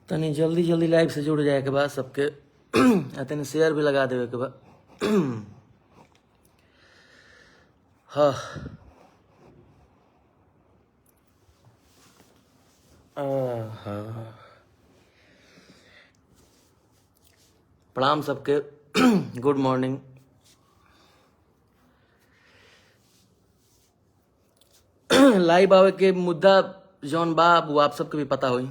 तनी जल्दी जल्दी लाइव से जुड़ जाए के बाद सबके तनी शेयर भी लगा देवे के बाद। हाँ प्रणाम सबके। Good morning. लाइव आवे के मुद्दा जौन बा वो आप सबके भी पता होई,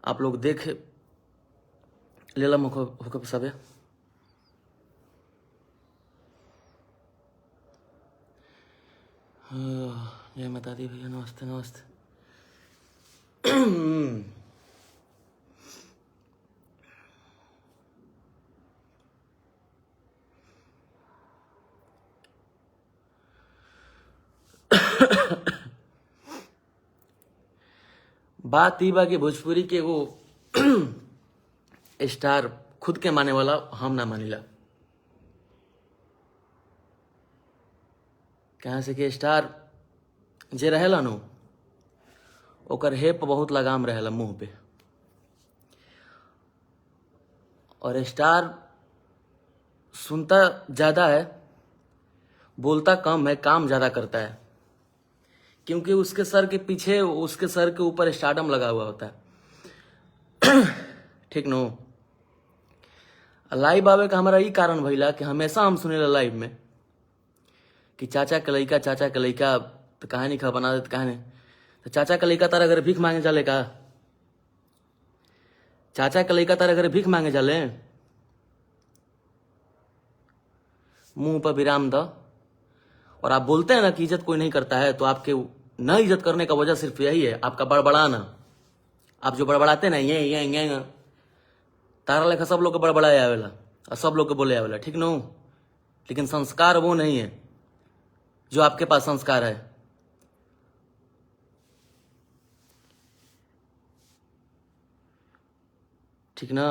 आप लोग देख लेला होकर सबे। जय माता दी भैया, नमस्ते नमस्ते। बात ई बा कि भोजपुरी के वो स्टार खुद के माने वाला हम ना मानिला। कहाँ से कि स्टार जे रहेला नु ओकर हेप बहुत लगाम रहेला मुंह पे, और स्टार सुनता ज्यादा है, बोलता कम है, काम ज्यादा करता है, क्योंकि उसके सर के पीछे, उसके सर के ऊपर स्टारडम लगा हुआ होता है। ठीक नो। लाइव आवे का हमारा ई कारण भइला कि हमेशा हम सुनेला लाइव में कि चाचा के लइका, चाचा के लइका तो कहानी खा बना देते कहानी। तो चाचा के लइका तारा अगर भीख मांगे जाले का, चाचा के लइका तारा अगर भीख मांगे जाले, मुंह पर विराम दो। और आप बोलते हैं ना कि इज्जत कोई नहीं करता है, तो आपके न इज्जत करने का वजह सिर्फ यही है, आपका बड़बड़ाना। आप जो बड़बड़ाते हैं ना, ये तारा लेखा सब लोग के बड़बड़ाए आवेला और सब लोग के बोले आवेला, ठीक नो। लेकिन संस्कार वो नहीं है जो आपके पास संस्कार है। ठीक ना।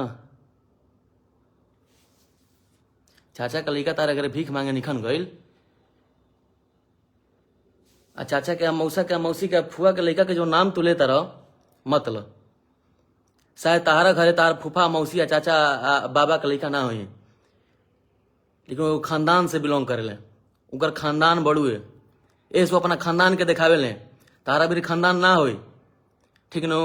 चाचा का लइका तारा अगर भीख मांगे निखन गइल, चाचा के मौसा के मौसी के फुआ के लइका के जो नाम तू लेता रह, मतलब शायद तारा घरे तार फूफा मौसी या चाचा बाबा के लइका ना होई, लेकिन वो खानदान से बिलोंग करेले, उनकर खानदान बड़ुए, ऐसे वो अपना खानदान के दिखावे ले। तारा भी खानदान ना होई, ठीक नो।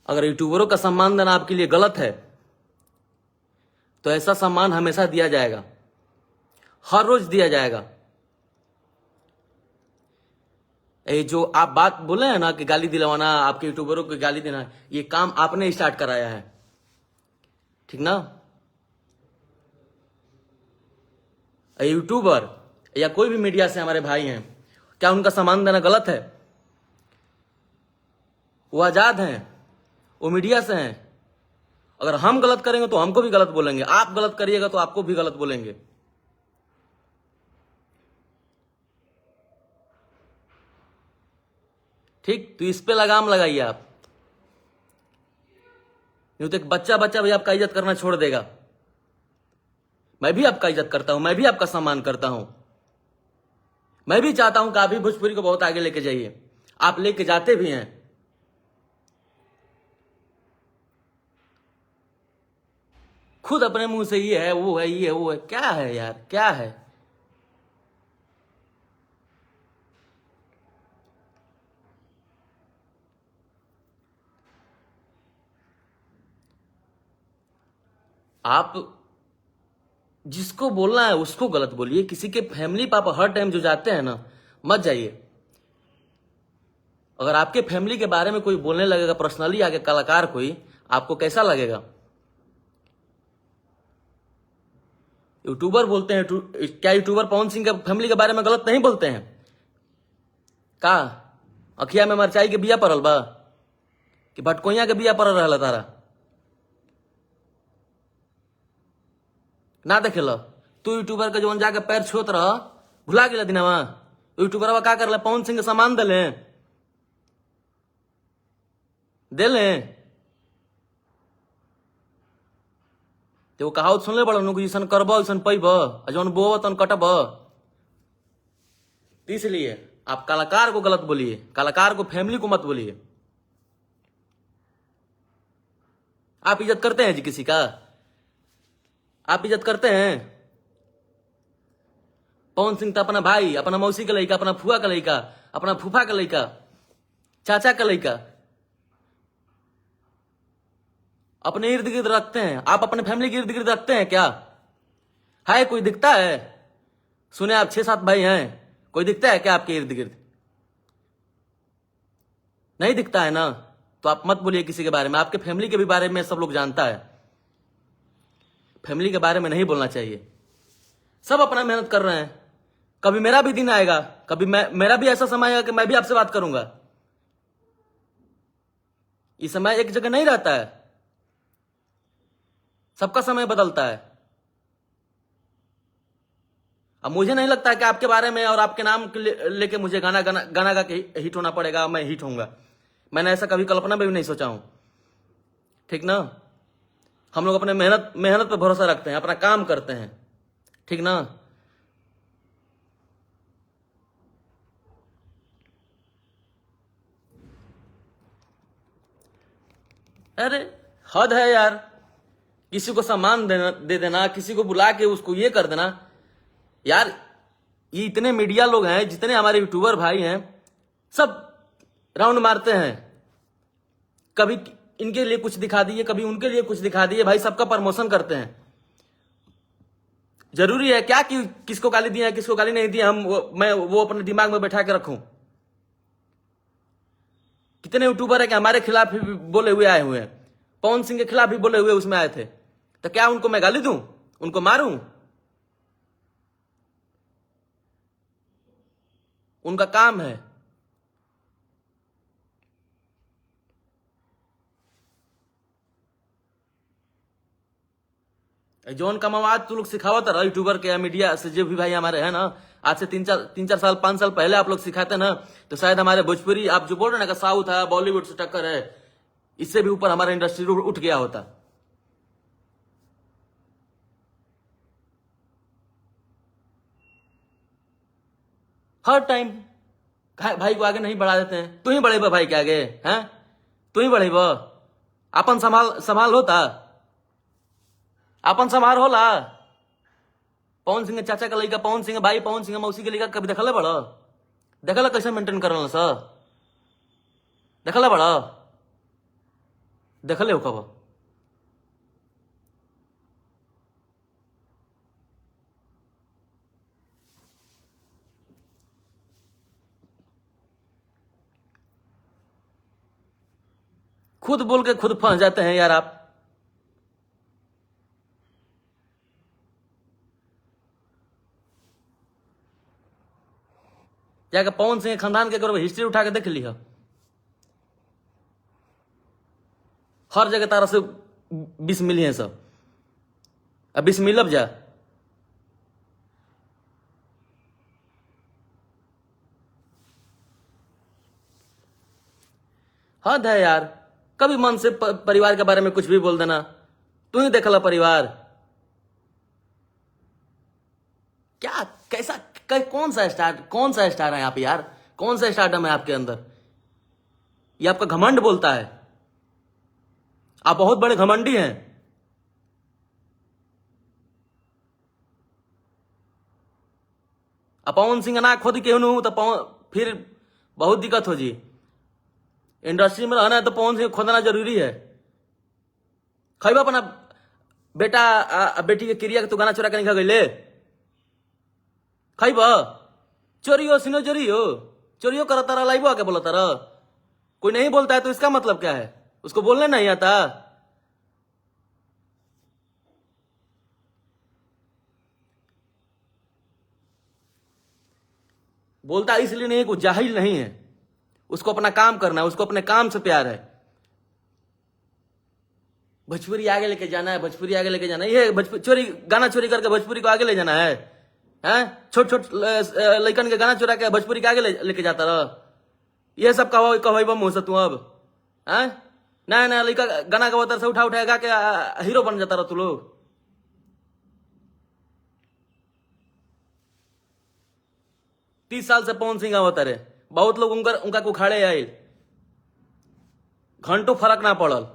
अगर यूट्यूबरों का सम्मान देना आपके लिए गलत है, तो ऐसा सम्मान हमेशा दिया जाएगा, हर रोज दिया जाएगा। ये जो आप बात बोले हैं ना कि गाली दिलवाना, आपके यूट्यूबरों को गाली देना, ये काम आपने स्टार्ट कराया है, ठीक ना। यूट्यूबर या कोई भी मीडिया से हमारे भाई हैं, क्या उनका सम्मान देना गलत है? वो आजाद हैं, वो मीडिया से हैं। अगर हम गलत करेंगे तो हमको भी गलत बोलेंगे, आप गलत करिएगा तो आपको भी गलत बोलेंगे। ठीक, तो इस पे लगाम लगाइए आप। यूं तो एक बच्चा भी आपका इज्जत करना छोड़ देगा। मैं भी आपका इज्जत करता हूं, मैं भी आपका सम्मान करता हूं। मैं भी चाहता हूं कि आप भी भोजपुरी को बहुत आगे लेके जाइए, आप लेके जाते भी हैं। खुद अपने मुंह से ये है, वो है, ये है, वो है, क्या है यार, क्या है? आप जिसको बोलना है उसको गलत बोलिए। किसी के फैमिली पे आप हर टाइम जो जाते हैं ना, मत जाइए। अगर आपके फैमिली के बारे में कोई बोलने लगेगा पर्सनली आगे, कलाकार कोई, आपको कैसा लगेगा? यूट्यूबर बोलते हैं, क्या यूट्यूबर पवन सिंह के फैमिली के बारे में गलत नहीं बोलते हैं? का अखिया में मरचाई के बिया पड़ल बा कि भटकोइया के बिया पर रहला तारा ना देखेला। तू यूट्यूबर के जोन जाके पैर छोत रह, भुला गेला दिनवा। यूट्यूबर का कर ले, पवन सिंह के सामान दे तो वो कहावत सुन ले बड़ा नु, ऐसा करब ऐसा पैब, जौन बोब तन कटब। इसलिए आप कलाकार को गलत बोलिए, कलाकार को, फैमिली को मत बोलिए। आप इज्जत करते हैं जी किसी का? आप इज्जत करते हैं? पवन सिंह तो अपना भाई, अपना मौसी का लड़का, अपना फुआ का लड़का, अपना फूफा का लड़का, चाचा का लड़का अपने इर्द गिर्द रखते हैं। आप अपने फैमिली के इर्द गिर्द रखते हैं क्या? है कोई दिखता है? सुने आप 6-7 भाई हैं, कोई दिखता है क्या आपके इर्द गिर्द? नहीं दिखता है ना, तो आप मत बोलिए किसी के बारे में। आपके फैमिली के भी बारे में सब लोग जानता है, फैमिली के बारे में नहीं बोलना चाहिए। सब अपना मेहनत कर रहे हैं। कभी मेरा भी दिन आएगा, कभी मेरा भी ऐसा समय आएगा कि मैं भी आपसे बात करूंगा। ये समय एक जगह नहीं रहता है, सबका समय बदलता है। अब मुझे नहीं लगता कि आपके बारे में और आपके नाम लेके मुझे गाना गा के हिट होना पड़ेगा, मैं हिट होऊंगा। मैंने ऐसा कभी कल्पना में भी नहीं सोचा हूं, ठीक ना। हम लोग अपने मेहनत पे भरोसा रखते हैं, अपना काम करते हैं, ठीक ना। अरे हद है यार, किसी को सम्मान दे देना, किसी को बुला के उसको ये कर देना यार। ये इतने मीडिया लोग हैं, जितने हमारे यूट्यूबर भाई हैं, सब राउंड मारते हैं। कभी इनके लिए कुछ दिखा दिए, कभी उनके लिए कुछ दिखा दिए, भाई सबका प्रमोशन करते हैं। जरूरी है क्या कि किसको गाली दिया है, किसको गाली नहीं दी, मैं वो अपने दिमाग में बैठा के रखूं? कितने यूट्यूबर है कि हमारे खिलाफ भी बोले हुए आए हुए हैं, पवन सिंह के खिलाफ भी बोले हुए उसमें आए थे। तो क्या उनको मैं गाली दूं, उनको मारूं? उनका काम है। जौन का मवाद तू लोग सिखावत रहा यूट्यूबर के या मीडिया से, जो भी भाई हमारे हैं ना, आज से 3-4 साल 5 साल पहले आप लोग सिखाते ना, तो शायद हमारे भोजपुरी, आप जो बोल रहे हैं ना कि साउथ है, बॉलीवुड से टक्कर है, इससे भी ऊपर हमारा इंडस्ट्री उठ गया होता। हर टाइम भाई को आगे नहीं बढ़ा देते हैं। तू ही बढ़ेबा भाई के आगे, हैं? तू ही बढ़ेबा? अपन संभाल होता, अपन संभाल होला। पवन सिंह चाचा का लड़का, पवन सिंह भाई, पवन सिंह मौसी के लड़का कभी देखला बड़ा? देखला कैसे मेंटेन कर सर? देखला बड़ा? देखले हो कब? खुद बोल के खुद फंस जाते हैं यार आप। जाकर पवन सिंह खानदान के करो हिस्ट्री उठा के देख ली है, हर जगह तारा से 20 मिली है सब। अब 20 मिलब जा। हद है यार, कभी मन से परिवार के बारे में कुछ भी बोल देना। तू ही देखला परिवार क्या कैसा कौन सा स्टार है आप यार? कौन सा स्टारडम है आपके अंदर? ये आपका घमंड बोलता है। आप बहुत बड़े घमंडी हैं। पवन सिंह ना खुद के हूं तो फिर बहुत दिक्कत हो जी। इंडस्ट्री में रहना है तो पवन सिंह खोदना जरूरी है। खैबा अपना बेटा बेटी के क्रिया के तू गाना चोरा के निकल गई खैबा? चोरियो सिनो चोरियो करा तारा, लाइबो आके बोला तारा। कोई नहीं बोलता है तो इसका मतलब क्या है? उसको बोलने नहीं आता? बोलता इसलिए नहीं, कुछ जाहिल नहीं है। उसको अपना काम करना है, उसको अपने काम से प्यार है। भोजपुरी आगे लेके जाना है, भोजपुरी आगे लेके जाना है, ये भोजपुरी चोरी गाना चोरी करके भोजपुरी को आगे ले जाना है? हैं? छोट छोट लड़कन के गाना चुरा के भोजपुरी के आगे लेके जाता रह? ये सब कहब मुंह से तू अब? हैं? नया नया लड़का गाना गवाता से उठा उठा गा के हीरो बन जाता रह तू लोग। 30 साल से पवन सिंह आवता रे, बहुत लोग उनका को उखाड़े आये, घंटों फर्क ना पड़ल।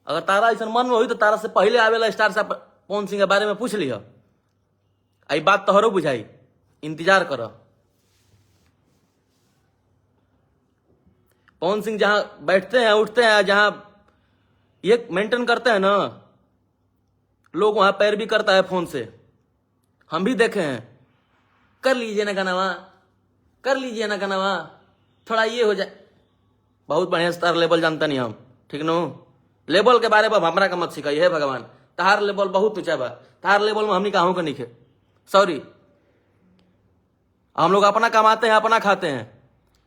अगर तारा ऐसा मन में हुई तो तारा से पहले आवेला स्टार से पवन सिंह के बारे में पूछ लिया। आई बात तोहरो बुझाई, इंतजार कर। पवन सिंह जहां बैठते हैं उठते हैं, जहां ये मेंटेन करते हैं ना, लोग वहां पैर भी करता है फोन से, हम भी देखे हैं। कर लीजिए ना गाना, कर लीजिए ना गाना, थोड़ा ये हो जाए। बहुत बढ़िया स्टार लेवल जानता नहीं हम, ठीक नो? लेवल के बारे में हमरा का मत सिखाइए, हे भगवान। तहार लेवल बहुत ऊंचा बा, तहार लेवल में हमनी कहूं का नहीं खे, सॉरी। हम लोग अपना कमाते हैं, अपना खाते हैं,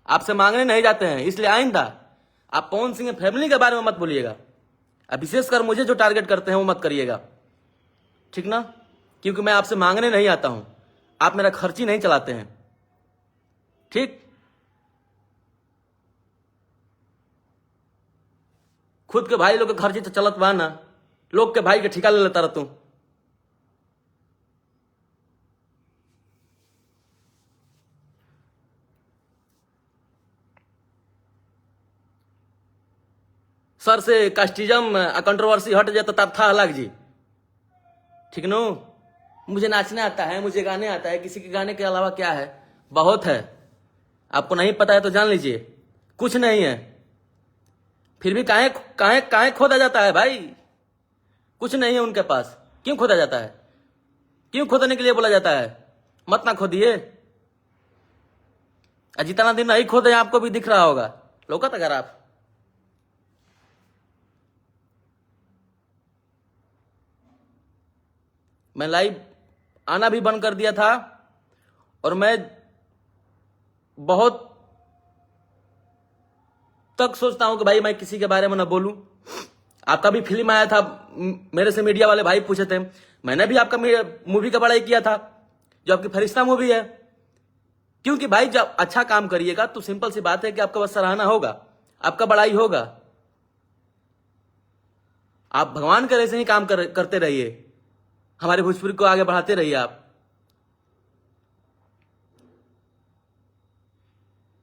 आपसे मांगने नहीं जाते हैं। इसलिए आइंदा आप पवन सिंह फैमिली के बारे में मत बोलिएगा, विशेषकर मुझे जो टारगेट करते हैं वो मत करिएगा, ठीक ना? क्योंकि मैं आपसे मांगने नहीं आता हूं, आप मेरा खर्ची नहीं चलाते हैं, ठीक? खुद के भाई लोग के खर्ची तो चलत बा ना, लोग के भाई के ठिका ले लेता रह तू। सर से कास्टिज्म कंट्रोवर्सी हट जाता तब था अलग जी, ठीक नो? मुझे नाचने आता है, मुझे गाने आता है, किसी के गाने के अलावा क्या है? बहुत है, आपको नहीं पता है तो जान लीजिए, कुछ नहीं है। फिर भी काहे काहे काहे खोदा जाता है भाई? कुछ नहीं है उनके पास, क्यों खोदा जाता है? क्यों खोदने के लिए बोला जाता है? मत ना खोदिए। जितना दिन नहीं खोदे आपको भी दिख रहा होगा, लौकत अगर आप। मैं लाइव आना भी बंद कर दिया था, और मैं बहुत तक सोचता हूं कि भाई मैं किसी के बारे में ना बोलूं। आपका भी फिल्म आया था, मेरे से मीडिया वाले भाई पूछे थे, मैंने भी आपका मूवी का बड़ाई किया था, जो आपकी फरिश्ता मूवी है। क्योंकि भाई जब अच्छा काम करिएगा तो सिंपल सी बात है कि आपका बस सराहना होगा, आपका बड़ाई होगा। आप भगवान के जैसे ही काम करते रहिए, हमारे भोजपुरी को आगे बढ़ाते रहिए आप।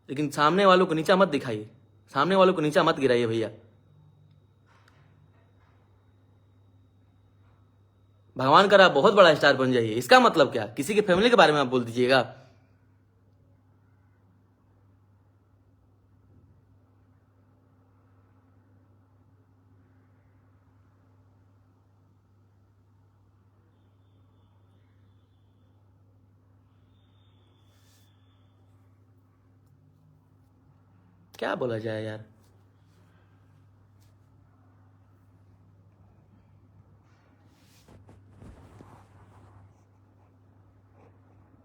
लेकिन सामने वालों को नीचा मत दिखाइए, सामने वालों को नीचा मत गिराइए भैया। भगवान कर आप बहुत बड़ा स्टार बन जाइए, इसका मतलब क्या? किसी की फैमिली के बारे में आप बोल दीजिएगा? क्या बोला जाए यार?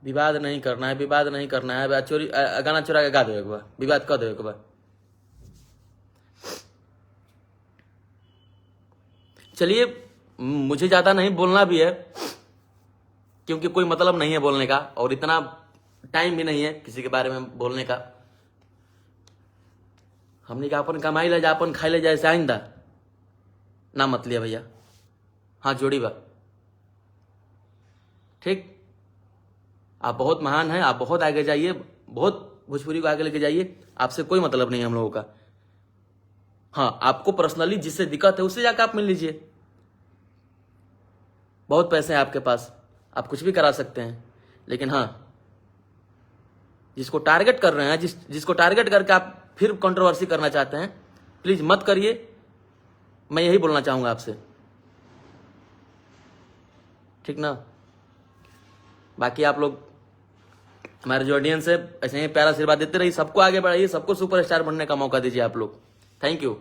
विवाद नहीं करना है, विवाद नहीं करना है। चोरी गाना चुरा के गा दो एक बार, विवाद कर दो एक बार। चलिए, मुझे ज्यादा नहीं बोलना भी है, क्योंकि कोई मतलब नहीं है बोलने का, और इतना टाइम भी नहीं है किसी के बारे में बोलने का। हमने का अपन कमाई ले जा, अपन खाई ले जाए, ऐसे आइंदा ना मत लिया भैया। हाँ जोड़ी बा, ठीक? आप बहुत महान हैं, आप बहुत आगे जाइए, बहुत भोजपुरी को आगे लेके जाइए, आपसे कोई मतलब नहीं है हम लोगों का। हाँ, आपको पर्सनली जिससे दिक्कत है उससे जाकर आप मिल लीजिए, बहुत पैसे हैं आपके पास, आप कुछ भी करा सकते हैं। लेकिन हाँ, जिसको टारगेट कर रहे हैं, जिसको टारगेट करके आप फिर कंट्रोवर्सी करना चाहते हैं, प्लीज मत करिए। मैं यही बोलना चाहूंगा आपसे, ठीक ना? बाकी आप लोग, हमारे जो ऑडियंस है, ऐसे ही प्यारा आशीर्वाद देते रहिए, सबको आगे बढ़ाइए, सबको सुपरस्टार बनने का मौका दीजिए आप लोग। Thank you.